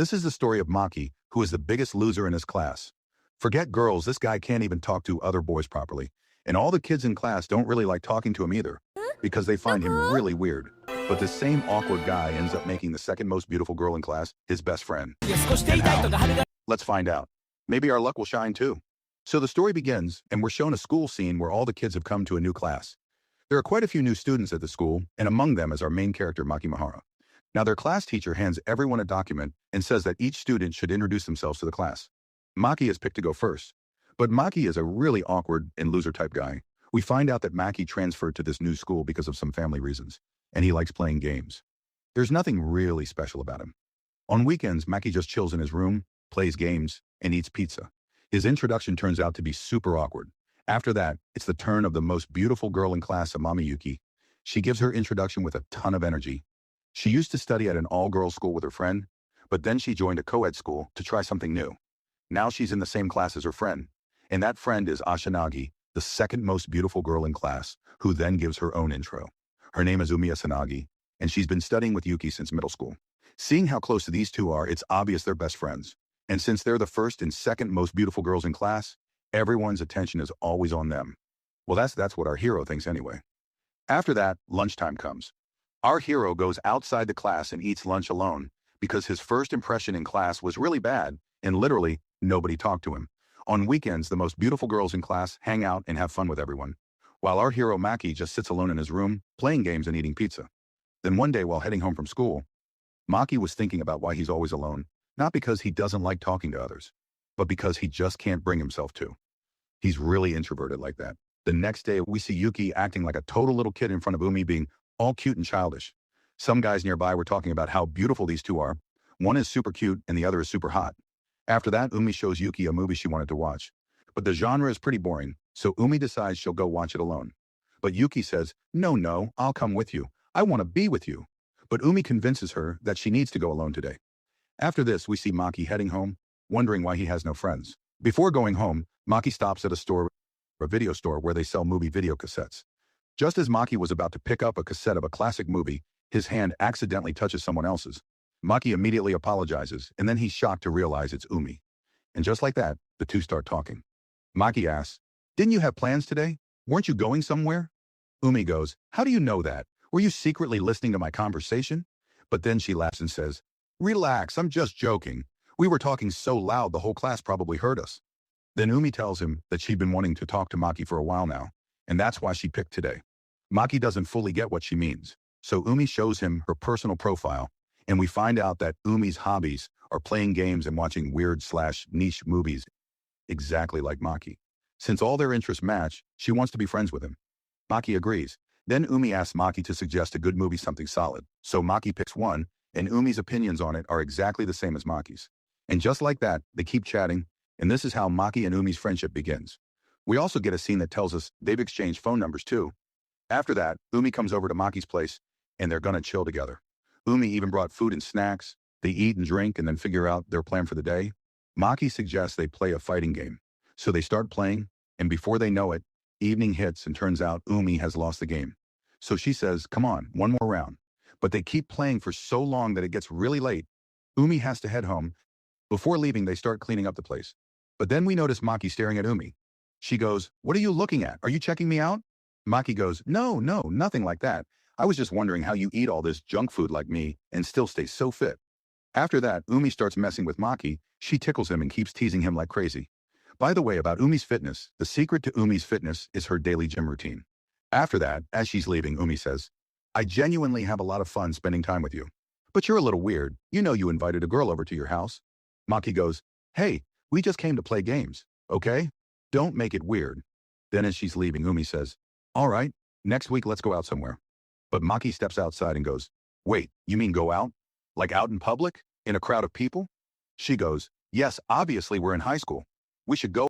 This is the story of Maki, who is the biggest loser in his class. Forget girls, this guy can't even talk to other boys properly. And all the kids in class don't really like talking to him either, because they find him really weird. But this same awkward guy ends up making the second most beautiful girl in class his best friend. And how? Let's find out. Maybe our luck will shine too. So the story begins, and we're shown a school scene where all the kids have come to a new class. There are quite a few new students at the school, and among them is our main character, Maki Mahara. Now their class teacher hands everyone a document and says that each student should introduce themselves to the class. Maki is picked to go first. But Maki is a really awkward and loser type guy. We find out that Maki transferred to this new school because of some family reasons, and he likes playing games. There's nothing really special about him. On weekends, Maki just chills in his room, plays games, and eats pizza. His introduction turns out to be super awkward. After that, it's the turn of the most beautiful girl in class, Amami Yuki. She gives her introduction with a ton of energy. She used to study at an all-girls school with her friend, but then she joined a co-ed school to try something new. Now she's in the same class as her friend, and that friend is Ashinagi, the second most beautiful girl in class, who then gives her own intro. Her name is Umiya Sanagi, and she's been studying with Yuki since middle school. Seeing how close these two are, it's obvious they're best friends. And since they're the first and second most beautiful girls in class, everyone's attention is always on them. Well, that's what our hero thinks anyway. After that, lunchtime comes. Our hero goes outside the class and eats lunch alone because his first impression in class was really bad and literally nobody talked to him. On weekends, the most beautiful girls in class hang out and have fun with everyone, while our hero Maki just sits alone in his room, playing games and eating pizza. Then one day while heading home from school, Maki was thinking about why he's always alone, not because he doesn't like talking to others, but because he just can't bring himself to. He's really introverted like that. The next day, we see Yuki acting like a total little kid in front of Umi, being all cute and childish. Some guys nearby were talking about how beautiful these two are. One is super cute and the other is super hot. After that, Umi shows Yuki a movie she wanted to watch. But the genre is pretty boring, so Umi decides she'll go watch it alone. But Yuki says, no, I'll come with you. I want to be with you. But Umi convinces her that she needs to go alone today. After this, we see Maki heading home, wondering why he has no friends. Before going home, Maki stops at a video store where they sell movie video cassettes. Just as Maki was about to pick up a cassette of a classic movie, his hand accidentally touches someone else's. Maki immediately apologizes, and then he's shocked to realize it's Umi. And just like that, the two start talking. Maki asks, "Didn't you have plans today? Weren't you going somewhere?" Umi goes, "How do you know that? Were you secretly listening to my conversation?" But then she laughs and says, "Relax, I'm just joking. We were talking so loud the whole class probably heard us." Then Umi tells him that she'd been wanting to talk to Maki for a while now, and that's why she picked today. Maki doesn't fully get what she means, so Umi shows him her personal profile, and we find out that Umi's hobbies are playing games and watching weird/niche movies, exactly like Maki. Since all their interests match, she wants to be friends with him. Maki agrees. Then Umi asks Maki to suggest a good movie, something solid. So Maki picks one, and Umi's opinions on it are exactly the same as Maki's. And just like that, they keep chatting, and this is how Maki and Umi's friendship begins. We also get a scene that tells us they've exchanged phone numbers too. After that, Umi comes over to Maki's place, and they're gonna chill together. Umi even brought food and snacks. They eat and drink and then figure out their plan for the day. Maki suggests they play a fighting game. So they start playing, and before they know it, evening hits and turns out Umi has lost the game. So she says, "Come on, one more round." But they keep playing for so long that it gets really late. Umi has to head home. Before leaving, they start cleaning up the place. But then we notice Maki staring at Umi. She goes, "What are you looking at? Are you checking me out?" Maki goes, No, nothing like that. I was just wondering how you eat all this junk food like me and still stay so fit." After that, Umi starts messing with Maki. She tickles him and keeps teasing him like crazy. By the way, about Umi's fitness, the secret to Umi's fitness is her daily gym routine. After that, as she's leaving, Umi says, "I genuinely have a lot of fun spending time with you. But you're a little weird. You know you invited a girl over to your house." Maki goes, "Hey, we just came to play games, okay? Don't make it weird." Then as she's leaving, Umi says, "All right, next week let's go out somewhere." But Maki steps outside and goes, "Wait, you mean go out? Like out in public? In a crowd of people?" She goes, "Yes, obviously we're in high school. We should go